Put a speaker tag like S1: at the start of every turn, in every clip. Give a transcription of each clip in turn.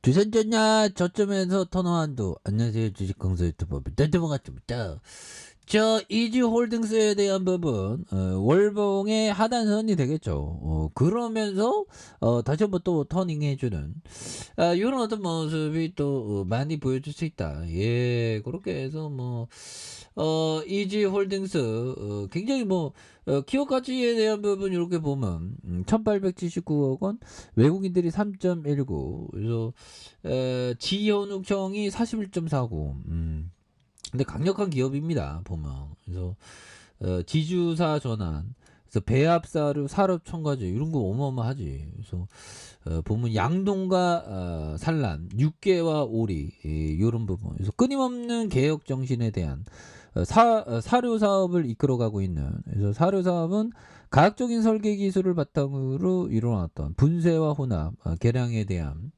S1: 주선전냐 저점에서 턴어한도. 안녕하세요, 주식강사 유튜버 유튜버같습니다. 저 이지홀딩스에 대한 부분, 월봉의 하단선이 되겠죠. 그러면서 다시 한번 또 터닝해주는 이런 어떤 모습이 또 많이 보여줄 수 있다. 예, 그렇게 해서 뭐 이지홀딩스 굉장히 뭐 기업 가치에 대한 부분 이렇게 보면 1879억 원, 외국인들이 3.19, 그래서 지현욱청이 41.49. 근데 강력한 기업입니다, 보면. 그래서 지주사 전환, 그래서 배합사료, 산업첨가제 이런 거 어마어마하지. 그래서 보면 양동과 산란, 육개와 오리, 이런 부분. 그래서 끊임없는 개혁 정신에 대한 사료 사업을 이끌어가고 있는. 그래서 사료 사업은 과학적인 설계 기술을 바탕으로 일어났던 분쇄와 혼합, 계량에 대한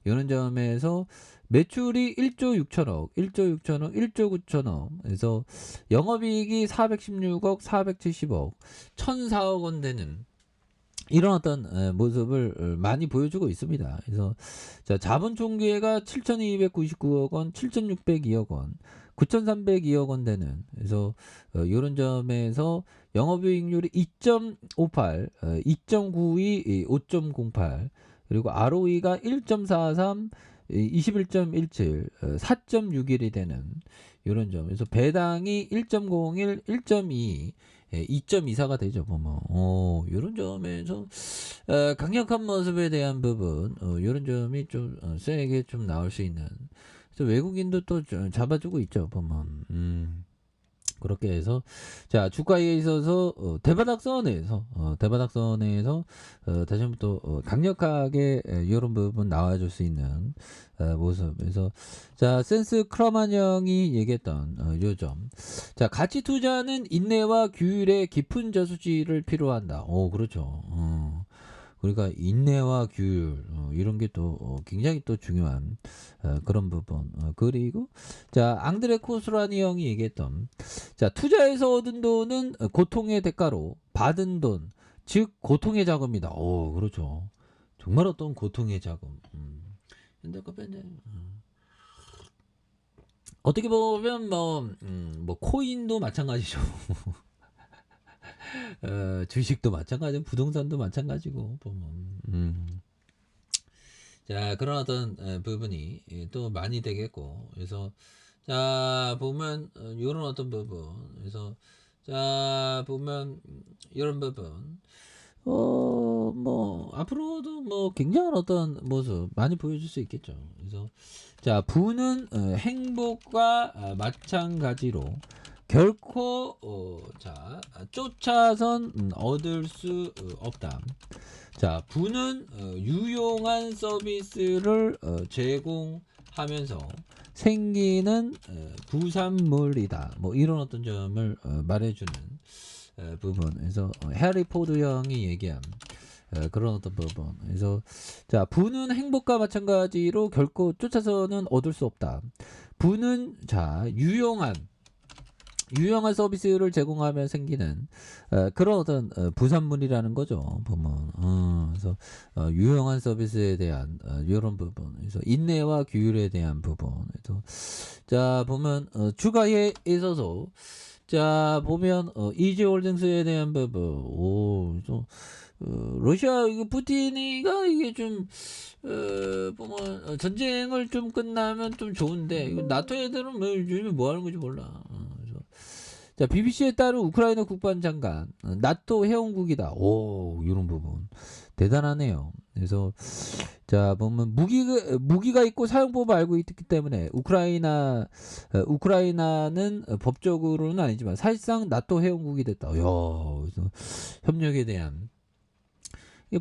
S1: 이런 점에서 매출이 1조 6천억, 1조 6천억, 1조 9천억. 그래서 영업이익이 416억, 470억, 1,004억 원 되는 이런 어떤 모습을 많이 보여주고 있습니다. 그래서 자, 자본 총계가 7,299억 원, 7,602억 원, 9,302억 원 되는. 그래서 이런 점에서 영업이익률이 2.58, 2.92, 5.08, 그리고 ROE가 1.43, 21.17, 4.61이 되는 이런 점. 그래서 배당이 1.01, 1.2, 2.24가 되죠, 보면. 이런 점에서 강력한 모습에 대한 부분, 이런 점이 좀 세게 좀 나올 수 있는. 그래서 외국인도 또 잡아주고 있죠, 보면. 그렇게 해서 자, 주가에 있어서 대바닥선에서 다시 한번 또 강력하게 이런 부분 나와줄 수 있는 모습. 그래서 자, 센스 크러만 형이 얘기했던 요점. 자, 가치 투자는 인내와 규율의 깊은 저수지를 필요한다. 그렇죠. 그러니까 인내와 규율, 이런 게 또 굉장히 또 중요한 그런 부분. 그리고 자, 앙드레 코스라니 형이 얘기했던, 자, 투자에서 얻은 돈은 고통의 대가로 받은 돈, 즉 고통의 자금이다. 그렇죠. 정말 어떤 고통의 자금. 근데 그 어떻게 보면 뭐 코인도 마찬가지죠. 주식도 마찬가지고 부동산도 마찬가지고 보면. 자, 그런 어떤 부분이 또 많이 되겠고. 그래서 자, 보면 이런 어떤 부분. 그래서 자, 보면 이런 부분. 뭐 앞으로도 뭐 굉장한 어떤 모습 많이 보여줄 수 있겠죠. 그래서 자, 부는 행복과 마찬가지로 결코 자, 쫓아선 얻을 수 없다. 자, 부는 유용한 서비스를 제공하면서 생기는 부산물이다. 뭐 이런 어떤 점을 말해주는 부분. 그래서 해리 포드 형이 얘기한 그런 어떤 부분. 그래서 자, 부는 행복과 마찬가지로 결코 쫓아서는 얻을 수 없다. 부는 자, 유용한 서비스를 제공하면 생기는 그런 어떤 부산물이라는 거죠, 보면. 그래서 유용한 서비스에 대한 이런 부분. 그래서 인내와 규율에 대한 부분. 그래서 자, 보면 주가에 있어서 자, 보면 이지홀딩스에 대한 부분. 좀 러시아 이거 푸틴이가 이게 좀 보면 전쟁을 좀 끝나면 좀 좋은데, 이거 나토 애들은 뭐 요즘에 뭐 하는 건지 몰라. 그래서 자, BBC에 따른 우크라이나 국방장관, 나토 회원국이다. 이런 부분 대단하네요. 그래서 자, 보면 무기가 있고 사용법을 알고 있기 때문에 우크라이나는 법적으로는 아니지만 사실상 나토 회원국이 됐다. 그래서 협력에 대한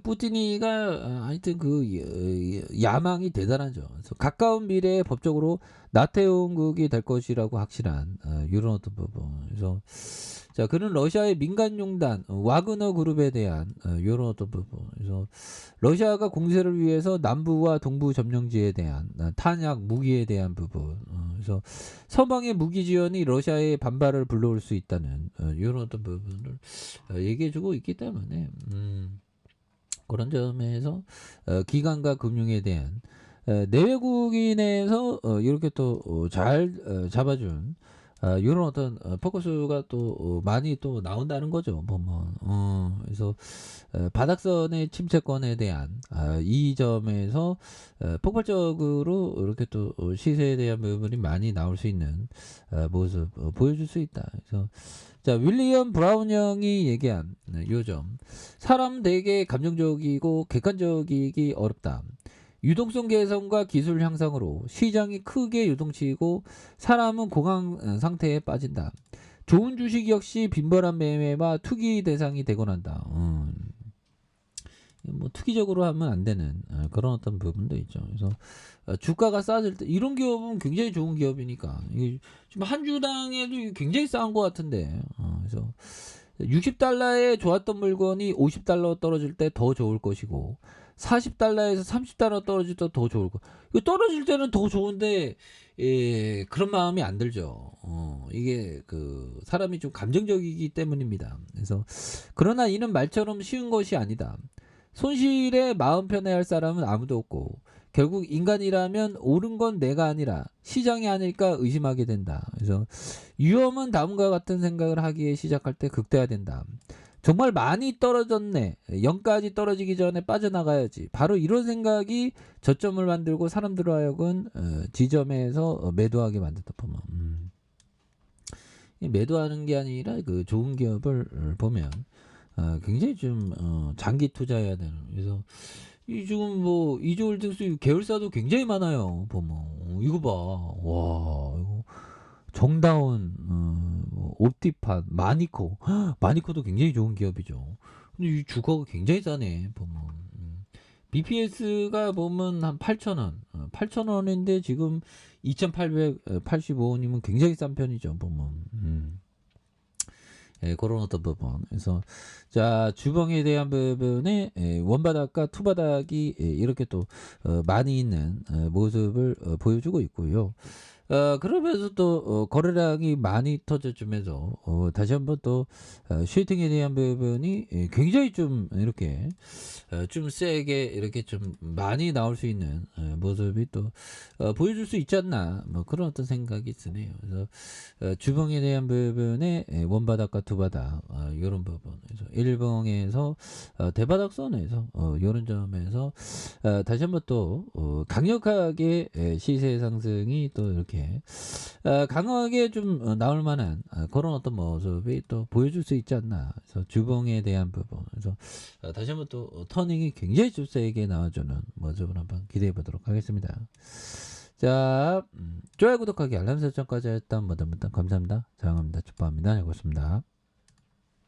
S1: 푸틴이가 하여튼 그 야망이 대단하죠. 그래서 가까운 미래에 법적으로 나토 회원국이 될 것이라고 확실한 이런 어떤 부분. 그래서 자, 그는 러시아의 민간용단 와그너 그룹에 대한 이런 어떤 부분. 그래서 러시아가 공세를 위해서 남부와 동부 점령지에 대한 탄약 무기에 대한 부분. 그래서 서방의 무기 지원이 러시아의 반발을 불러올 수 있다는 이런 어떤 부분을 얘기해주고 있기 때문에. 그런 점에서 기관과 금융에 대한 내외국인에서 이렇게 또 잘 잡아준 요런 어떤 포커스가 또 많이 또 나온다는 거죠 보면. 그래서 바닥선의 침체권에 대한 이 점에서 폭발적으로 이렇게 또 시세에 대한 부분이 많이 나올 수 있는 모습 보여줄 수 있다. 그래서 자 윌리엄 브라운 형이 얘기한 요점, 사람 되게 감정적이고 객관적이기 어렵다. 유동성 개선과 기술 향상으로 시장이 크게 요동치고 사람은 공황 상태에 빠진다. 좋은 주식 역시 빈번한 매매와 투기 대상이 되곤 한다. 뭐 투기적으로 하면 안 되는 그런 어떤 부분도 있죠. 그래서 주가가 싸질 때 이런 기업은 굉장히 좋은 기업이니까 이게 지금 한 주당에도 굉장히 싼 것 같은데 그래서 60달러에 좋았던 물건이 50달러 떨어질 때 더 좋을 것이고 40달러에서 30달러 떨어질 때 더 좋을 거. 이거 떨어질 때는 더 좋은데 그런 마음이 안 들죠. 이게 그 사람이 좀 감정적이기 때문입니다. 그래서 그러나 이는 말처럼 쉬운 것이 아니다. 손실에 마음 편해할 사람은 아무도 없고 결국 인간이라면 옳은 건 내가 아니라 시장이 아닐까 의심하게 된다. 그래서 위험은 다음과 같은 생각을 하기에 시작할 때 극대화된다. 정말 많이 떨어졌네. 0까지 떨어지기 전에 빠져나가야지. 바로 이런 생각이 저점을 만들고 사람들로 하여금 지점에서 매도하게 만든다 보면. 매도하는 게 아니라 그 좋은 기업을 보면 굉장히 좀 장기 투자해야 되는. 그래서 이 지금 뭐 이주홀딩스 계열사도 굉장히 많아요. 보면 이거 봐. 와 이거 정다운, 뭐 옵티판, 마니코. 마니코도 굉장히 좋은 기업이죠. 근데 이 주가가 굉장히 싸네 보면. BPS가 보면 한 8,000원, 8,000원인데 지금 2,885원이면 굉장히 싼 편이죠 보면. 그런 어떤 부분. 그래서 자 주봉에 대한 부분에 원바닥과 투바닥이 이렇게 또 많이 있는 모습을 보여주고 있고요. 그러면서 또 거래량이 많이 터져주면서 다시 한번 또 슈팅에 대한 부분이 굉장히 좀 이렇게 좀 세게 이렇게 좀 많이 나올 수 있는 모습이 또 보여줄 수 있지 않나, 뭐 그런 어떤 생각이 드네요. 그래서 주봉에 대한 부분에 원바닥과 투바닥 이런 부분, 그래서 일봉에서 대바닥선에서 이런 점에서 다시 한번 또 강력하게 시세 상승이 또 이렇게 강하게 좀 나올 만한 그런 어떤 모습이 또 보여줄 수 있지 않나. 그래서 주봉에 대한 부분, 그래서 다시 한번 또 터닝이 굉장히 좀 세게 나와주는 모습을 한번 기대해 보도록 하겠습니다. 자, 좋아요, 구독하기, 알람 설정까지 했던 모든 분들 감사합니다. 사랑합니다. 축복합니다. 고맙습니다.